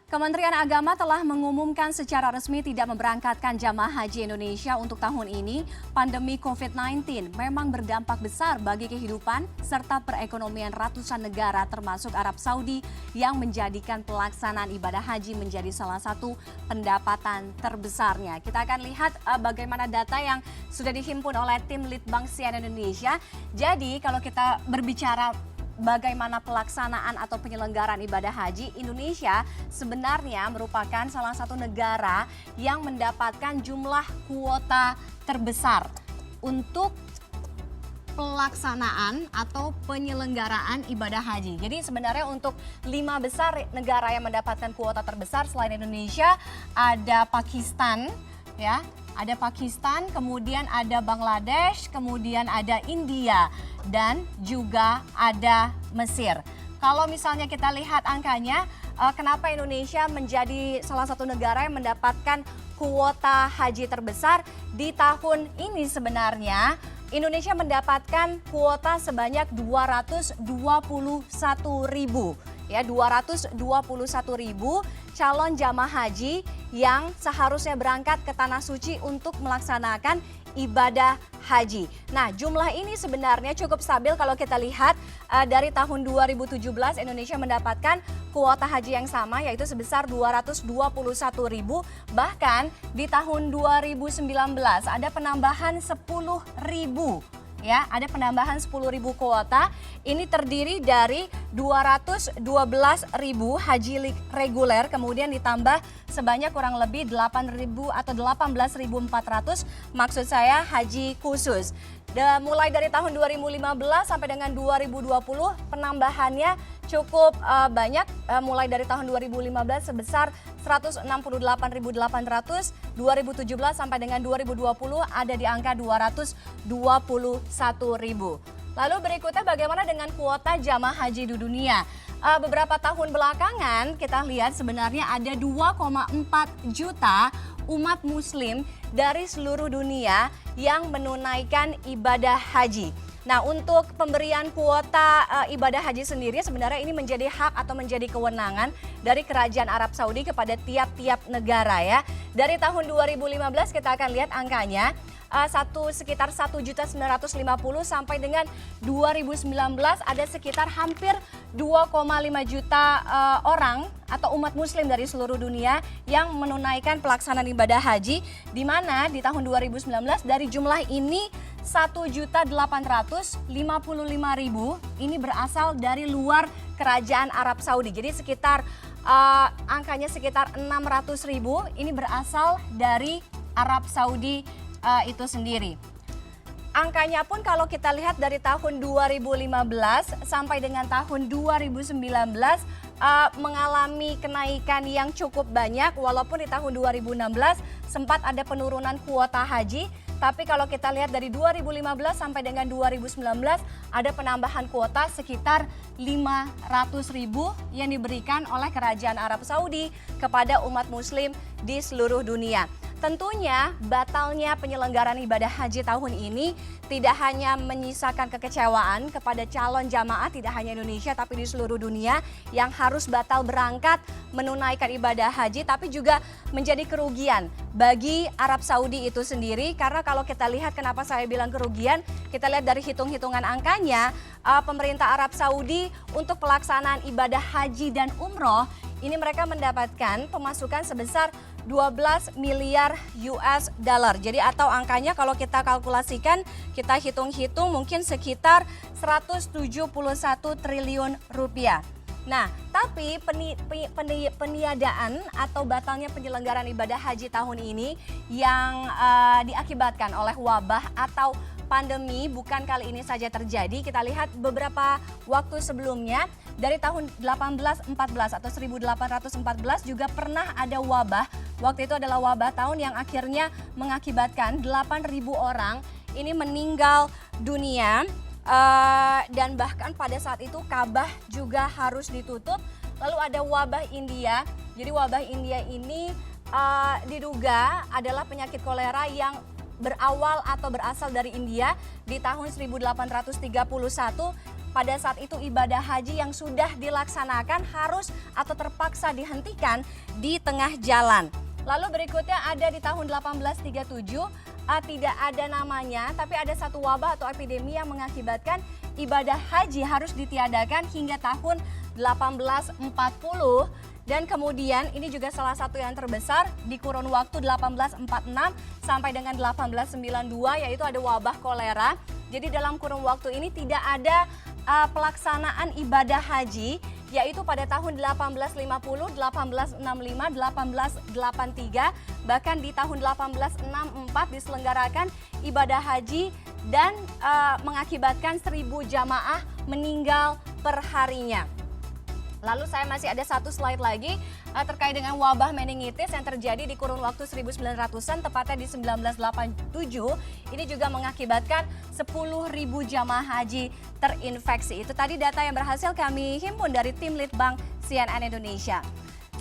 Kementerian Agama telah mengumumkan secara resmi tidak memberangkatkan jamaah haji Indonesia untuk tahun ini. Pandemi COVID-19 memang berdampak besar bagi kehidupan serta perekonomian ratusan negara termasuk Arab Saudi yang menjadikan pelaksanaan ibadah haji menjadi salah satu pendapatan terbesarnya. Kita akan lihat bagaimana data yang sudah dihimpun oleh tim Litbang CNN Indonesia. Jadi kalau kita berbicara bagaimana pelaksanaan atau penyelenggaraan ibadah haji, Indonesia sebenarnya merupakan salah satu negara yang mendapatkan jumlah kuota terbesar untuk pelaksanaan atau penyelenggaraan ibadah haji. Jadi sebenarnya untuk 5 besar negara yang mendapatkan kuota terbesar selain Indonesia ada Pakistan, ya. Ada Pakistan, kemudian ada Bangladesh, kemudian ada India, dan juga ada Mesir. Kalau misalnya kita lihat angkanya, kenapa Indonesia menjadi salah satu negara yang mendapatkan kuota haji terbesar di tahun ini sebenarnya, Indonesia mendapatkan kuota sebanyak 221.000. Ya, 221.000 calon jamaah haji yang seharusnya berangkat ke Tanah Suci untuk melaksanakan ibadah haji. Nah, jumlah ini sebenarnya cukup stabil kalau kita lihat dari tahun 2017 Indonesia mendapatkan kuota haji yang sama yaitu sebesar 221.000. Bahkan di tahun 2019 ada penambahan 10.000. Ya, ada penambahan 10.000 kuota. Ini terdiri dari 212.000 haji reguler, kemudian ditambah sebanyak kurang lebih 8.000 atau 18.400 maksud saya haji khusus. Mulai dari tahun 2015 sampai dengan 2020 penambahannya cukup banyak, mulai dari tahun 2015 sebesar 168.800, 2017 sampai dengan 2020 ada di angka 221.000. Lalu berikutnya bagaimana dengan kuota jamaah haji di dunia? Beberapa tahun belakangan kita lihat sebenarnya ada 2,4 juta umat muslim dari seluruh dunia yang menunaikan ibadah haji. Nah, untuk pemberian kuota ibadah haji sendiri sebenarnya ini menjadi hak atau menjadi kewenangan dari Kerajaan Arab Saudi kepada tiap-tiap negara ya. Dari tahun 2015 kita akan lihat angkanya sekitar 1.950 sampai dengan 2019 ada sekitar hampir 2,5 juta orang atau umat muslim dari seluruh dunia yang menunaikan pelaksanaan ibadah haji, di mana di tahun 2019 dari jumlah ini 1.855.000 ini berasal dari luar Kerajaan Arab Saudi. Jadi sekitar angkanya sekitar 600.000 ini berasal dari Arab Saudi itu sendiri. Angkanya pun kalau kita lihat dari tahun 2015 sampai dengan tahun 2019 mengalami kenaikan yang cukup banyak, walaupun di tahun 2016 sempat ada penurunan kuota haji. Tapi kalau kita lihat dari 2015 sampai dengan 2019 ada penambahan kuota sekitar 500.000 yang diberikan oleh Kerajaan Arab Saudi kepada umat muslim di seluruh dunia. Tentunya batalnya penyelenggaraan ibadah haji tahun ini tidak hanya menyisakan kekecewaan kepada calon jamaah tidak hanya Indonesia tapi di seluruh dunia yang harus batal berangkat menunaikan ibadah haji, tapi juga menjadi kerugian bagi Arab Saudi itu sendiri. Karena kalau kita lihat kenapa saya bilang kerugian, kita lihat dari hitung-hitungan angkanya, pemerintah Arab Saudi untuk pelaksanaan ibadah haji dan umroh ini mereka mendapatkan pemasukan sebesar 12 miliar US dollar. Jadi atau angkanya kalau kita kalkulasikan, kita hitung-hitung mungkin sekitar 171 triliun rupiah. Nah, tapi peniadaan atau batalnya penyelenggaraan ibadah haji tahun ini yang diakibatkan oleh wabah atau pandemi bukan kali ini saja terjadi. Kita lihat beberapa waktu sebelumnya dari tahun 1814 atau 1814 juga pernah ada wabah. Waktu itu adalah wabah tahun yang akhirnya mengakibatkan 8.000 orang ini meninggal dunia. Dan bahkan pada saat itu Ka'bah juga harus ditutup. Lalu ada wabah India. Jadi wabah India ini diduga adalah penyakit kolera yang berawal atau berasal dari India di tahun 1831 pada saat itu ibadah haji yang sudah dilaksanakan harus atau terpaksa dihentikan di tengah jalan. Lalu berikutnya ada di tahun 1837, tidak ada namanya, tapi ada satu wabah atau epidemi yang mengakibatkan ibadah haji harus ditiadakan hingga tahun 1840. Dan kemudian ini juga salah satu yang terbesar di kurun waktu 1846 sampai dengan 1892, yaitu ada wabah kolera. Jadi dalam kurun waktu ini tidak ada pelaksanaan ibadah haji, yaitu pada tahun 1850, 1865, 1883, bahkan di tahun 1864 diselenggarakan ibadah haji dan mengakibatkan 1.000 jamaah meninggal per harinya. Lalu saya masih ada satu slide lagi terkait dengan wabah meningitis yang terjadi di kurun waktu 1900-an, tepatnya di 1987. Ini juga mengakibatkan 10.000 jamaah haji terinfeksi. Itu tadi data yang berhasil kami himpun dari tim Litbang CNN Indonesia.